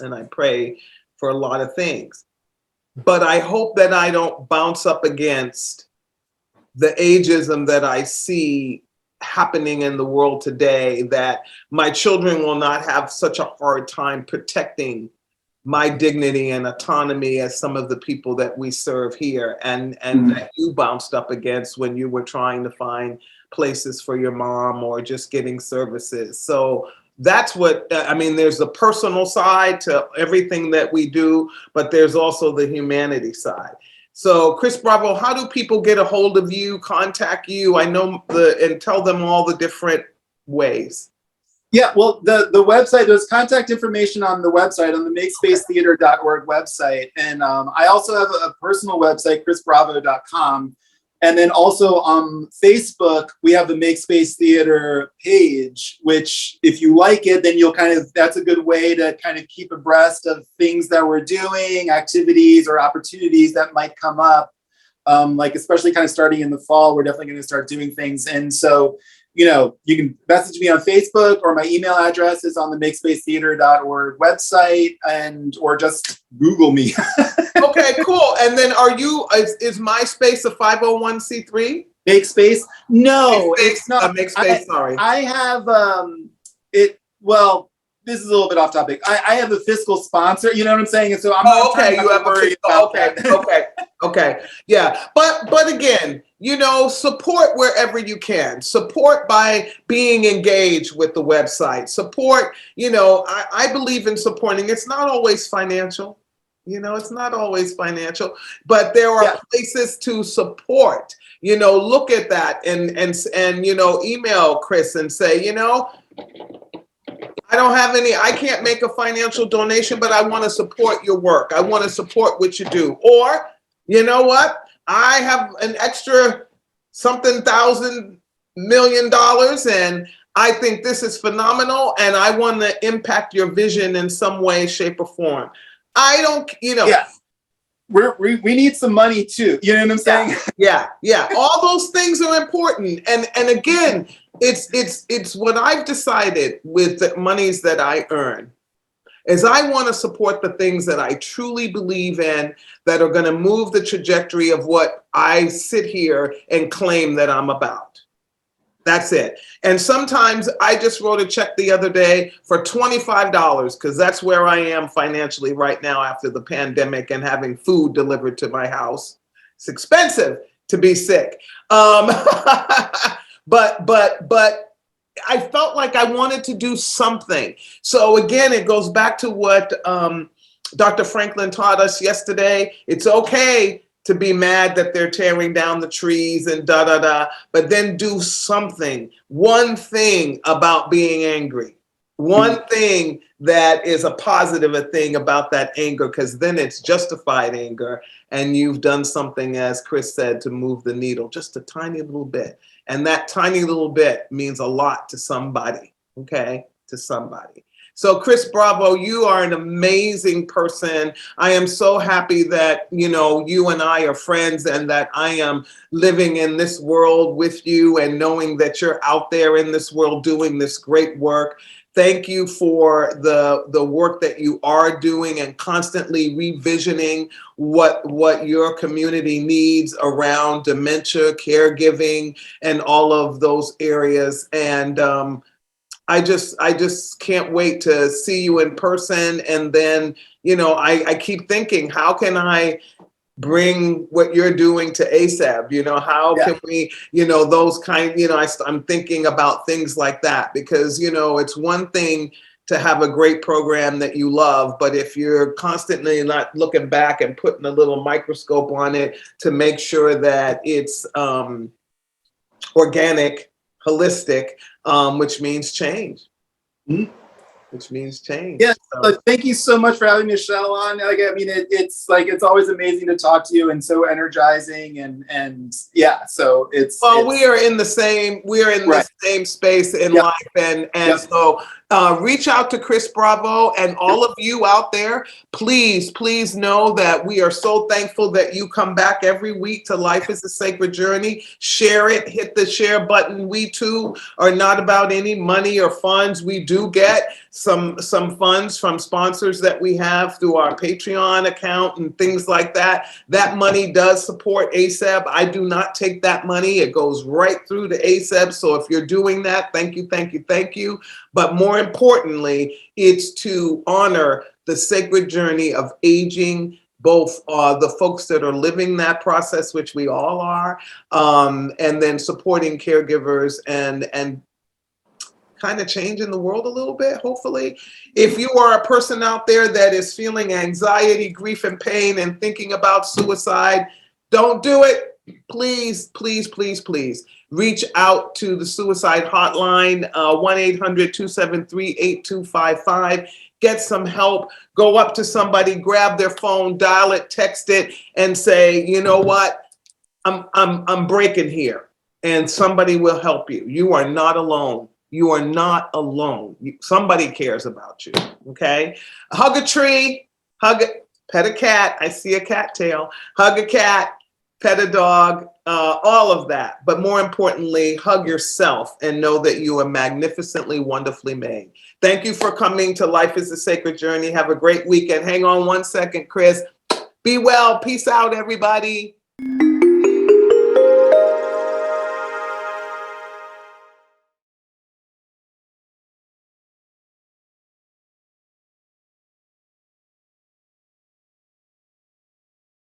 And I pray for a lot of things. But I hope that I don't bounce up against the ageism that I see happening in the world today, that my children will not have such a hard time protecting my dignity and autonomy as some of the people that we serve here and that you bounced up against when you were trying to find places for your mom or just getting services. So that's what, I mean, there's the personal side to everything that we do, but there's also the humanity side. So Chris Bravo, how do people get a hold of you, contact you? I know and tell them all the different ways. Yeah, well, the website, there's contact information on the website, on the makespacetheater.org website. And I also have a personal website, chrisbravo.com. And then also on Facebook, we have the Make Space Theater page, which if you like it, then you'll that's a good way to kind of keep abreast of things that we're doing, activities or opportunities that might come up. Like especially kind of starting in the fall, we're definitely going to start doing things. And so, you know, you can message me on Facebook, or my email address is on the makespacetheater.org website, or just Google me. Okay, cool. And then is MySpace a 501c3? MakeSpace? No, it's not. MakeSpace, sorry. I have this is a little bit off topic. I have a fiscal sponsor, you know what I'm saying? And so I'm not okay, you have a fiscal, okay. Yeah. But again, you know, support wherever you can. Support by being engaged with the website. Support, you know, I believe in supporting. It's not always financial. You know, it's not always financial, but there are places to support. You know, look at that and you know, email Chris and say, you know, I can't make a financial donation, but I want to support your work. I want to support what you do. Or, you know what? I have an extra something $1,000 million and I think this is phenomenal and I want to impact your vision in some way, shape, or form. I don't, you know. Yeah. We need some money too. You know what I'm saying? Yeah. All those things are important. And again, it's what I've decided with the monies that I earn is I want to support the things that I truly believe in that are going to move the trajectory of what I sit here and claim that I'm about. That's it. And sometimes I just wrote a check the other day for $25 because that's where I am financially right now after the pandemic and having food delivered to my house. It's expensive to be sick. But I felt like I wanted to do something. So again, it goes back to what Dr. Franklin taught us yesterday. It's okay to be mad that they're tearing down the trees and but then do something, one thing about being angry, one thing that is a positive thing about that anger, because then it's justified anger and you've done something, as Chris said, to move the needle just a tiny little bit. And that tiny little bit means a lot to somebody, okay, to somebody. So Chris Bravo, you are an amazing person. I am so happy that, you know, you and I are friends and that I am living in this world with you and knowing that you're out there in this world doing this great work. Thank you for the work that you are doing and constantly revisioning what your community needs around dementia, caregiving, and all of those areas. And I just can't wait to see you in person. And then, I keep thinking, how can I bring what you're doing to ASAP? How can we, those kind, I'm thinking about things like that because, it's one thing to have a great program that you love, but if you're constantly not looking back and putting a little microscope on it to make sure that it's organic, holistic, which means change. Mm-hmm. Which means change. Yeah. So thank you so much for having Michelle on. It's always amazing to talk to you and so energizing and yeah. So we are in the same space in life and so reach out to Chris Bravo and all of you out there. Please know that we are so thankful that you come back every week to Life is a Sacred Journey. Share it, hit the share button. We too are not about any money or funds. We do get some funds from sponsors that we have through our Patreon account and things like that. That money does support ASAP. I do not take that money. It goes right through to ASAP. So if you're doing that, thank you. But more importantly, it's to honor the sacred journey of aging, both the folks that are living that process, which we all are, and then supporting caregivers and kind of changing the world a little bit, hopefully. If you are a person out there that is feeling anxiety, grief, and pain and thinking about suicide, don't do it. Please reach out to the suicide hotline, 1-800-273-8255. Get some help. Go up to somebody, grab their phone, dial it, text it, and say, you know what? I'm breaking here. And somebody will help you. You are not alone. You are not alone. Somebody cares about you. Okay? Hug a tree, pet a cat. I see a cat tail. Hug a cat, pet a dog, all of that. But more importantly, hug yourself and know that you are magnificently, wonderfully made. Thank you for coming to Life is a Sacred Journey. Have a great weekend. Hang on one second, Chris. Be well. Peace out, everybody.